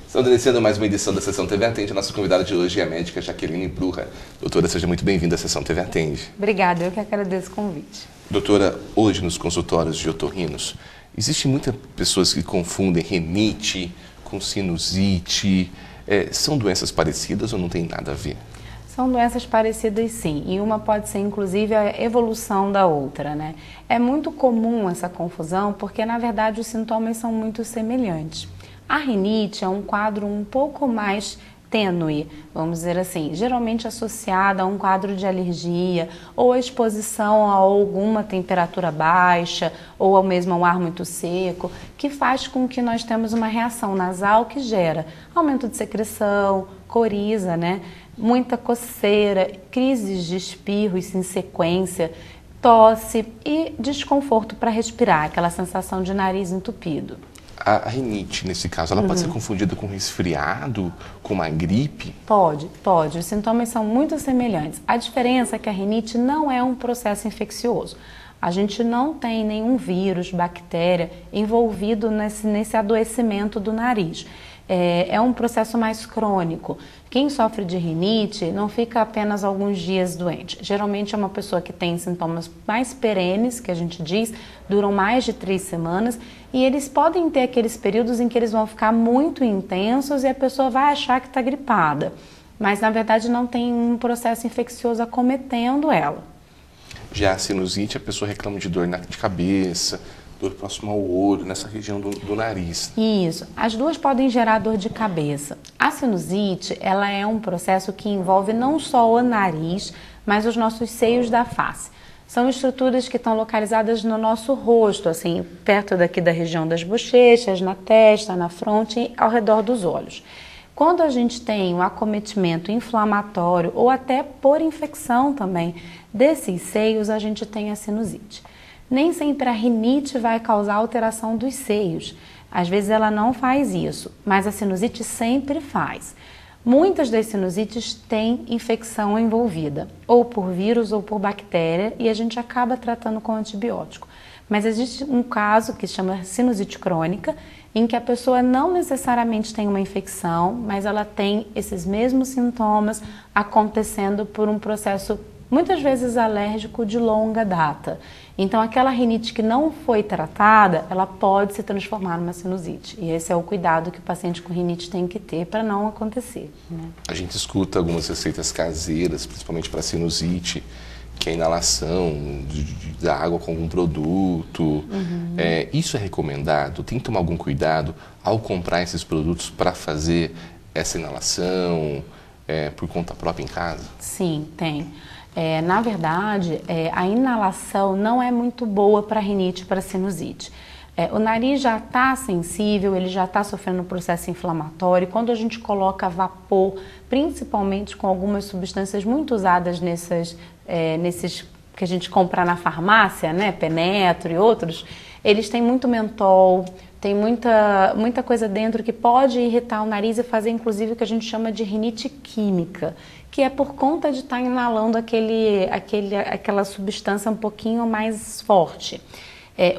Estamos iniciando mais uma edição da Sessão TV Atende. Nossa convidada de hoje é a médica Jaqueline Brugha. Doutora, seja muito bem-vinda à Sessão TV Atende. Obrigada, eu que agradeço o convite. Doutora, hoje nos consultórios de otorrinos, existem muitas pessoas que confundem rinite com sinusite. São doenças parecidas ou não tem nada a ver? São doenças parecidas sim, e uma pode ser inclusive a evolução da outra, né? É muito comum essa confusão porque na verdade os sintomas são muito semelhantes. A rinite é um quadro um pouco mais tênue, vamos dizer assim, geralmente associada a um quadro de alergia ou a exposição a alguma temperatura baixa ou ao mesmo ao ar muito seco, que faz com que nós temos uma reação nasal que gera aumento de secreção, coriza, né? Muita coceira, crises de espirros em sequência, tosse e desconforto para respirar, aquela sensação de nariz entupido. A rinite, nesse caso, ela pode ser confundida com resfriado, com uma gripe? Pode. Os sintomas são muito semelhantes. A diferença é que a rinite não é um processo infeccioso. A gente não tem nenhum vírus, bactéria envolvido nesse adoecimento do nariz. É um processo mais crônico. Quem sofre de rinite não fica apenas alguns dias doente. Geralmente é uma pessoa que tem sintomas mais perenes, que a gente diz, duram mais de 3 semanas, e eles podem ter aqueles períodos em que eles vão ficar muito intensos e a pessoa vai achar que está gripada. Mas na verdade não tem um processo infeccioso acometendo ela. Já a sinusite, a pessoa reclama de dor de cabeça, dor próximo ao olho, nessa região do nariz. Isso. As duas podem gerar dor de cabeça. A sinusite, ela é um processo que envolve não só o nariz, mas os nossos seios da face. São estruturas que estão localizadas no nosso rosto, assim, perto daqui da região das bochechas, na testa, na fronte e ao redor dos olhos. Quando a gente tem um acometimento inflamatório ou até por infecção também desses seios, a gente tem a sinusite. Nem sempre a rinite vai causar alteração dos seios. Às vezes ela não faz isso, mas a sinusite sempre faz. Muitas das sinusites têm infecção envolvida, ou por vírus ou por bactéria, e a gente acaba tratando com antibiótico. Mas existe um caso que se chama sinusite crônica, em que a pessoa não necessariamente tem uma infecção, mas ela tem esses mesmos sintomas acontecendo por um processo muitas vezes alérgico de longa data. Então, aquela rinite que não foi tratada, ela pode se transformar numa sinusite. E esse é o cuidado que o paciente com rinite tem que ter para não acontecer, né? A gente escuta algumas receitas caseiras, principalmente para sinusite, que é a inalação da água com algum produto. Isso é recomendado? Tem que tomar algum cuidado ao comprar esses produtos para fazer essa inalação por conta própria em casa? Sim, tem. Na verdade, a inalação não é muito boa para rinite e para sinusite. O nariz já está sensível, ele já está sofrendo um processo inflamatório. Quando a gente coloca vapor, principalmente com algumas substâncias muito usadas nesses que a gente compra na farmácia, né, Penetro e outros, eles têm muito mentol, tem muita coisa dentro que pode irritar o nariz e fazer inclusive o que a gente chama de rinite química, que é por conta de estar inalando aquela substância um pouquinho mais forte.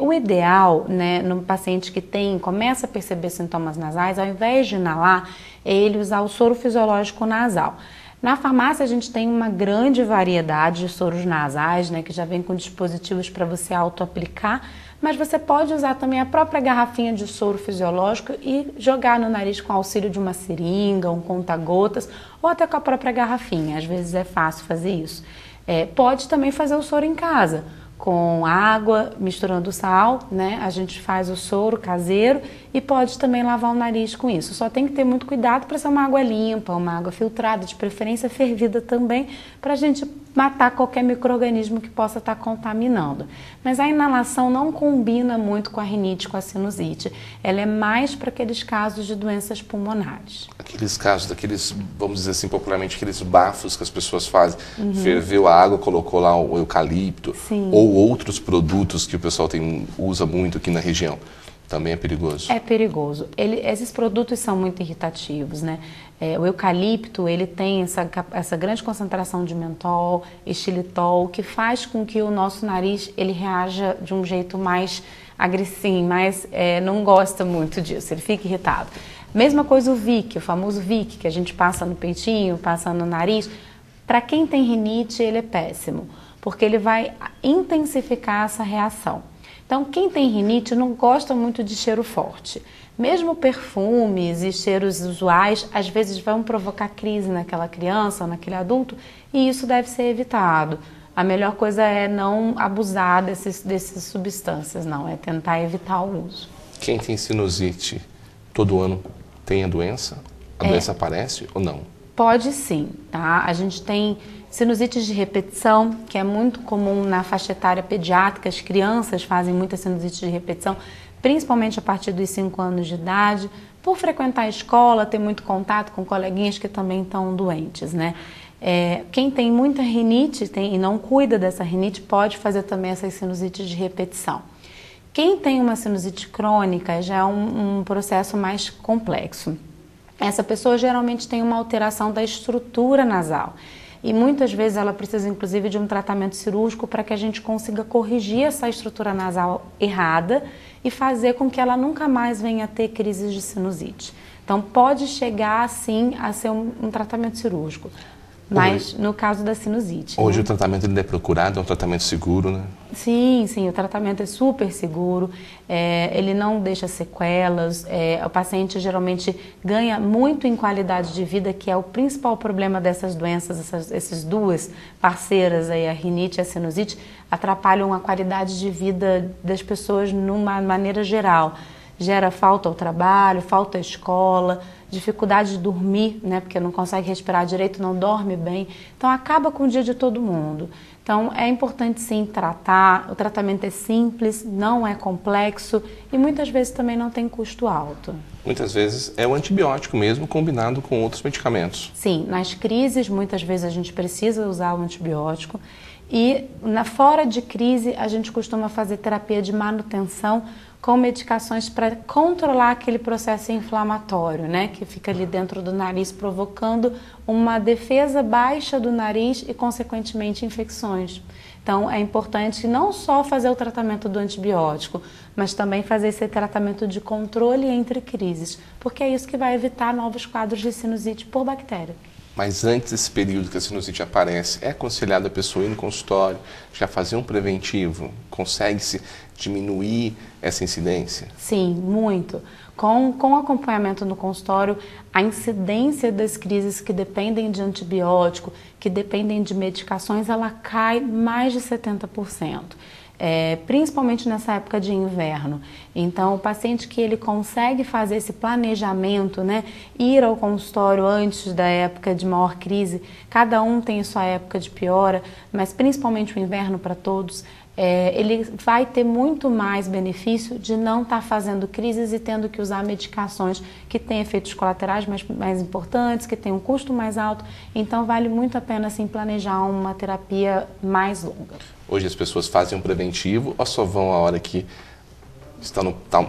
O ideal, né, no paciente que começa a perceber sintomas nasais, ao invés de inalar, é ele usar o soro fisiológico nasal. Na farmácia a gente tem uma grande variedade de soros nasais, né, que já vem com dispositivos para você auto-aplicar, mas você pode usar também a própria garrafinha de soro fisiológico e jogar no nariz com auxílio de uma seringa, um conta-gotas ou até com a própria garrafinha. Às vezes é fácil fazer isso. Pode também fazer o soro em casa, com água, misturando sal, né? A gente faz o soro caseiro e pode também lavar o nariz com isso. Só tem que ter muito cuidado para ser uma água limpa, uma água filtrada, de preferência fervida também, para a gente matar qualquer micro-organismo que possa estar contaminando. Mas a inalação não combina muito com a rinite, com a sinusite. Ela é mais para aqueles casos de doenças pulmonares. Aqueles casos, vamos dizer assim, popularmente, aqueles bafos que as pessoas fazem. Ferveu a água, colocou lá o eucalipto. Sim. Ou outros produtos que o pessoal usa muito aqui na região. Também é perigoso? É perigoso. Esses produtos são muito irritativos, né? O eucalipto, ele tem essa grande concentração de mentol, xilitol, que faz com que o nosso nariz ele reaja de um jeito mais agressivo, não gosta muito disso, ele fica irritado. Mesma coisa o Vick, o famoso Vick, que a gente passa no peitinho, passa no nariz. Para quem tem rinite, ele é péssimo, porque ele vai intensificar essa reação. Então, quem tem rinite não gosta muito de cheiro forte. Mesmo perfumes e cheiros usuais, às vezes vão provocar crise naquela criança ou naquele adulto, e isso deve ser evitado. A melhor coisa é não abusar dessas substâncias, não, é tentar evitar o uso. Quem tem sinusite todo ano tem a doença? A doença aparece ou não? Pode sim, tá? A gente tem sinusite de repetição, que é muito comum na faixa etária pediátrica. As crianças fazem muita sinusite de repetição, principalmente a partir dos 5 anos de idade, por frequentar a escola, ter muito contato com coleguinhas que também estão doentes, né? Quem tem muita rinite e não cuida dessa rinite pode fazer também essas sinusites de repetição. Quem tem uma sinusite crônica já é um processo mais complexo. Essa pessoa geralmente tem uma alteração da estrutura nasal e muitas vezes ela precisa inclusive de um tratamento cirúrgico para que a gente consiga corrigir essa estrutura nasal errada e fazer com que ela nunca mais venha a ter crises de sinusite. Então pode chegar sim a ser um tratamento cirúrgico, mas no caso da sinusite. Hoje, né? O tratamento ele é procurado, é um tratamento seguro, né? Sim, o tratamento é super seguro, ele não deixa sequelas, o paciente geralmente ganha muito em qualidade de vida, que é o principal problema dessas doenças, essas duas parceiras, aí, a rinite e a sinusite, atrapalham a qualidade de vida das pessoas numa maneira geral. Gera falta ao trabalho, falta à escola, dificuldade de dormir, né, porque não consegue respirar direito, não dorme bem, então acaba com o dia de todo mundo. Então é importante sim tratar, o tratamento é simples, não é complexo e muitas vezes também não tem custo alto. Muitas vezes é o antibiótico mesmo combinado com outros medicamentos. Sim, nas crises muitas vezes a gente precisa usar o antibiótico e fora de crise a gente costuma fazer terapia de manutenção com medicações para controlar aquele processo inflamatório, né, que fica ali dentro do nariz, provocando uma defesa baixa do nariz e, consequentemente, infecções. Então, é importante não só fazer o tratamento do antibiótico, mas também fazer esse tratamento de controle entre crises, porque é isso que vai evitar novos quadros de sinusite por bactéria. Mas antes desse período que a sinusite aparece, é aconselhado a pessoa ir no consultório, já fazer um preventivo? Consegue-se diminuir essa incidência? Sim, muito. Com acompanhamento no consultório, a incidência das crises que dependem de antibiótico, que dependem de medicações, ela cai mais de 70%. Principalmente nessa época de inverno. Então, o paciente que ele consegue fazer esse planejamento, né, ir ao consultório antes da época de maior crise, cada um tem a sua época de piora, mas principalmente o inverno para todos, ele vai ter muito mais benefício de não estar fazendo crises e tendo que usar medicações que têm efeitos colaterais mais importantes, que têm um custo mais alto. Então, vale muito a pena assim, planejar uma terapia mais longa. Hoje as pessoas fazem um preventivo ou só vão a hora que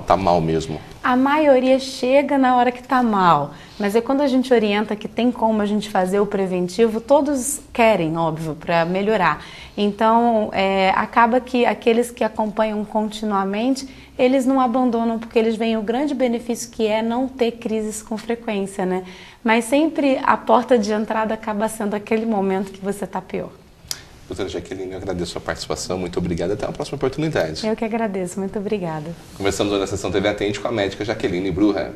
tá mal mesmo? A maioria chega na hora que está mal, mas quando a gente orienta que tem como a gente fazer o preventivo, todos querem, óbvio, para melhorar. Então, acaba que aqueles que acompanham continuamente, eles não abandonam porque eles veem o grande benefício que é não ter crises com frequência, né? Mas sempre a porta de entrada acaba sendo aquele momento que você está pior. Doutora Jaqueline, eu agradeço a participação, muito obrigada, até uma próxima oportunidade. Eu que agradeço, muito obrigada. Conversamos hoje na Sessão TV Atende com a médica Jaqueline Bruja.